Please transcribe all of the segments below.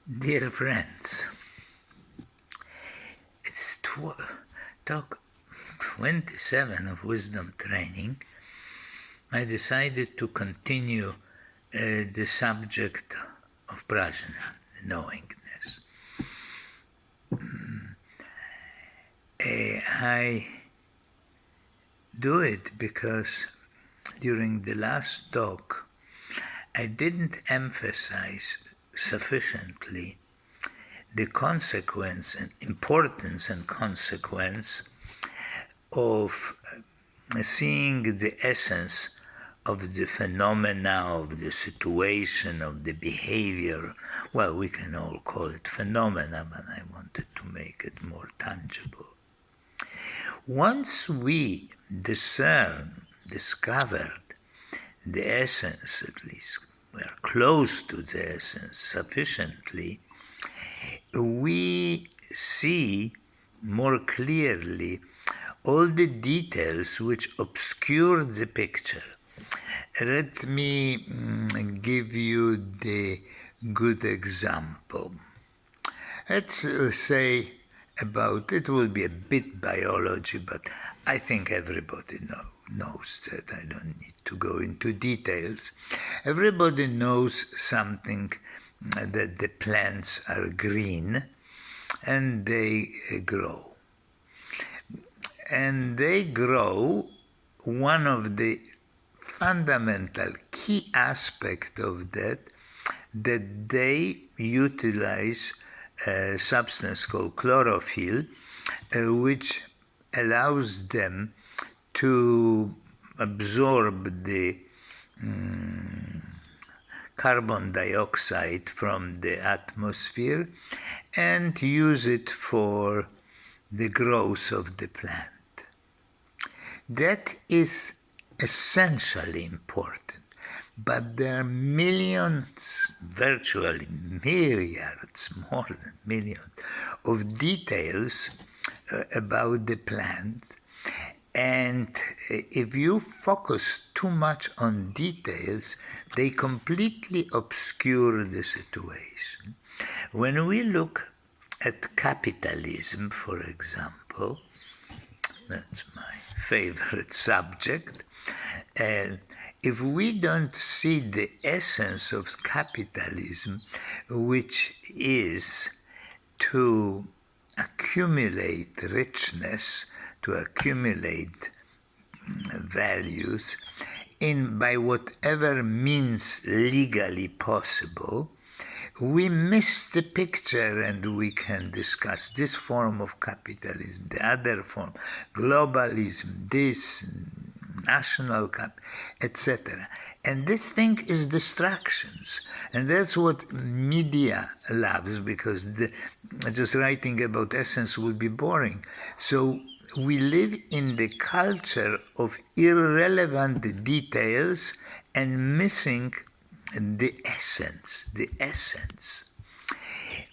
Dear friends, it's talk 27 of wisdom training. I decided to continue the subject of Prajna, knowingness. I do it because during the last talk I didn't emphasize sufficiently the consequence and importance and consequence of seeing the essence of the phenomena, of the situation, of the behavior. Well, we can all call it phenomena, but I wanted to make it more tangible. Once we discovered the essence, at least we are close to the essence sufficiently, we see more clearly all the details which obscure the picture. Let me give you the good example. Let's say about, it will be a bit biology, but I think everybody knows that. I don't need to go into details. Everybody knows something, that the plants are green and they grow. And they grow, one of the fundamental key aspect of that they utilize a substance called chlorophyll, which allows them to absorb the carbon dioxide from the atmosphere and use it for the growth of the plant. That is essentially important, but there are millions, virtually myriads, more than millions, of details about the plant. And if you focus too much on details, they completely obscure the situation. When we look at capitalism, for example, that's my favorite subject, if we don't see the essence of capitalism, which is to accumulate richness, to accumulate values by whatever means legally possible, we miss the picture, and we can discuss this form of capitalism, the other form, globalism, this, national cap, etc. And this thing is distractions. And that's what media loves, because just writing about essence would be boring. So we live in the culture of irrelevant details and missing the essence,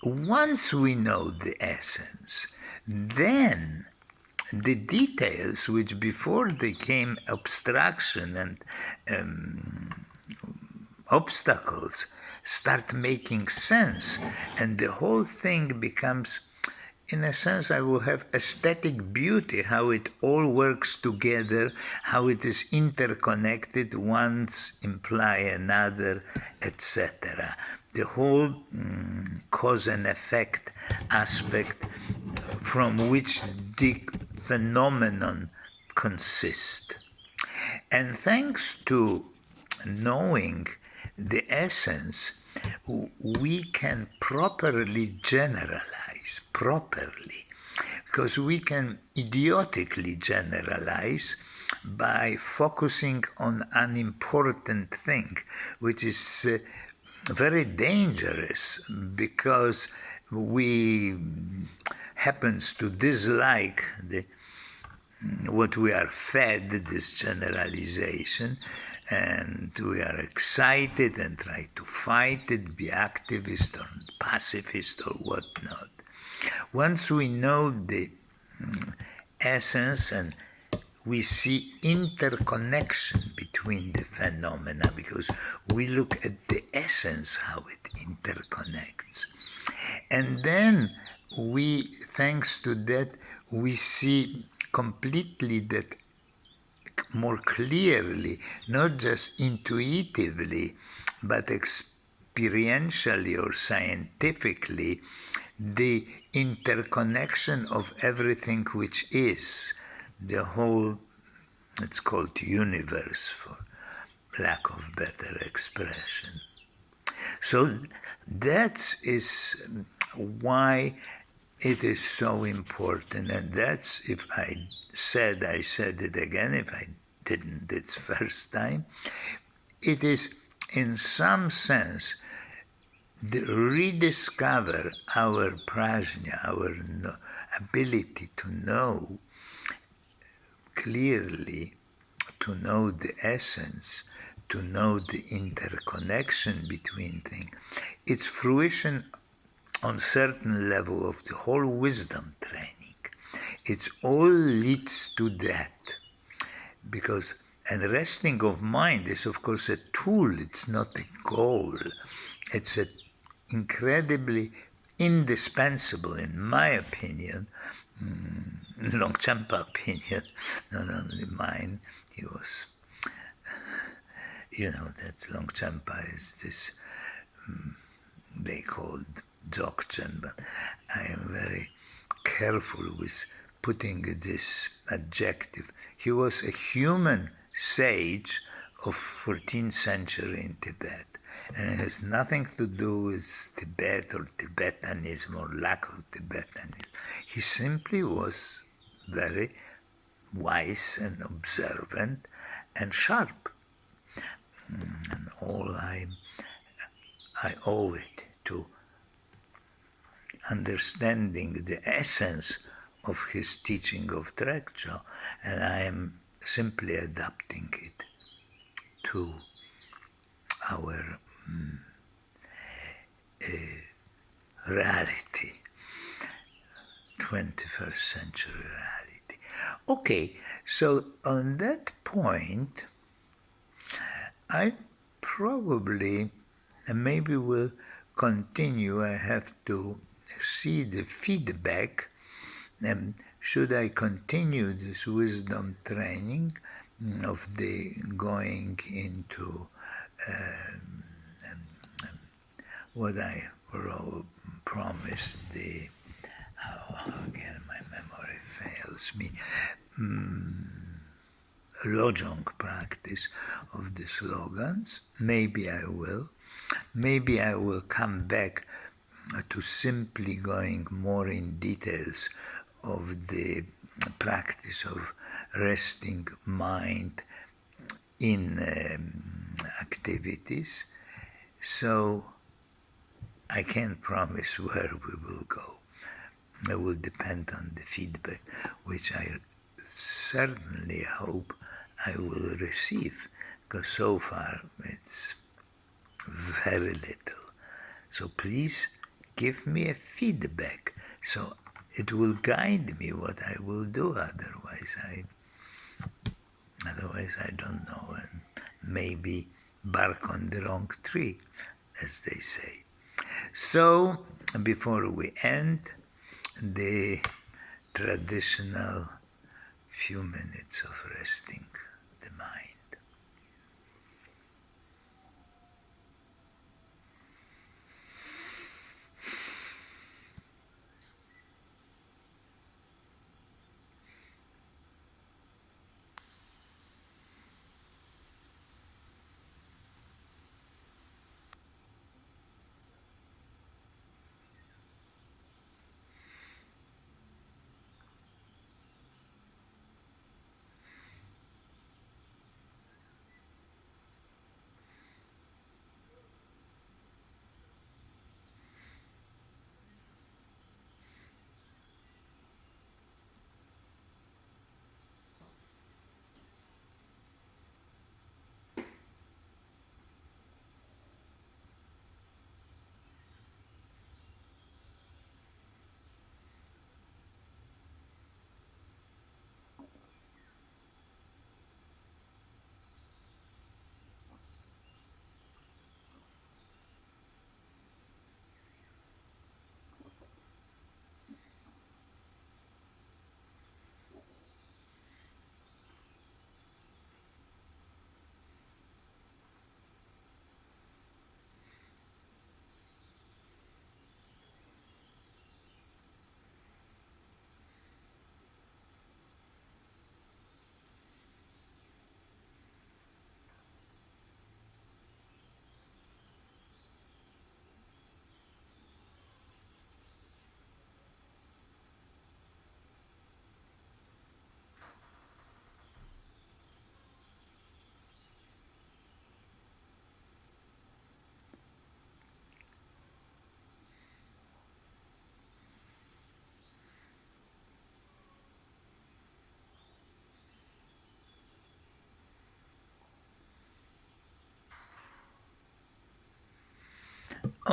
Once we know the essence, then the details, which before they came abstraction and obstacles, start making sense, and the whole thing becomes, in a sense, I will have aesthetic beauty, how it all works together, how it is interconnected, one's imply another, etc. The whole cause and effect aspect from which the phenomenon consists. And thanks to knowing the essence, we can properly generalize, because we can idiotically generalize by focusing on an important thing, which is very dangerous, because we happens to dislike what we are fed, this generalization, and we are excited and try to fight it, be activist or pacifist or whatnot. Once we know the essence, and we see interconnection between the phenomena, because we look at the essence, how it interconnects, And then we, thanks to that, we see completely that more clearly, not just intuitively, but experientially or scientifically, the interconnection of everything which is, the whole, it's called universe for lack of better expression. So that is why it is so important, and that's, if I said it again, if I didn't it's first time, it is in some sense the rediscover our prajna, our ability to know clearly, to know the essence, to know the interconnection between things. Its fruition on certain level of the whole wisdom training. It all leads to that. Because, and resting of mind is of course a tool, it's not a goal. It's an incredibly indispensable, in my opinion, Longchenpa opinion, not only mine. He was, that Longchenpa is this, they called Dzogchen, but I am very careful with putting this adjective. He was a human sage of 14th century in Tibet, and it has nothing to do with Tibet or Tibetanism or lack of Tibetanism. He simply was very wise and observant and sharp. And all I owe it to understanding the essence of his teaching of Trekcho, and I am simply adapting it to our reality, 21st century reality. Okay, so on that point, I probably, maybe will continue. I have to see the feedback. Should I continue this wisdom training of the going into what I promised, the, again my memory fails me, Lojong practice of the slogans. Maybe I will. Maybe I will come back to simply going more in details of the practice of resting mind in activities. So I can't promise where we will go. It will depend on the feedback, which I certainly hope I will receive, because so far it's very little. So please give me a feedback, so it will guide me what I will do. Otherwise I don't know, and maybe bark on the wrong tree, as they say. So before we end, the traditional few minutes of resting the mind.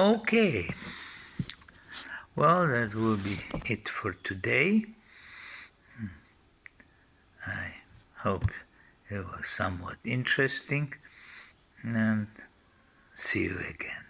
Okay. Well, that will be it for today. I hope it was somewhat interesting, and see you again.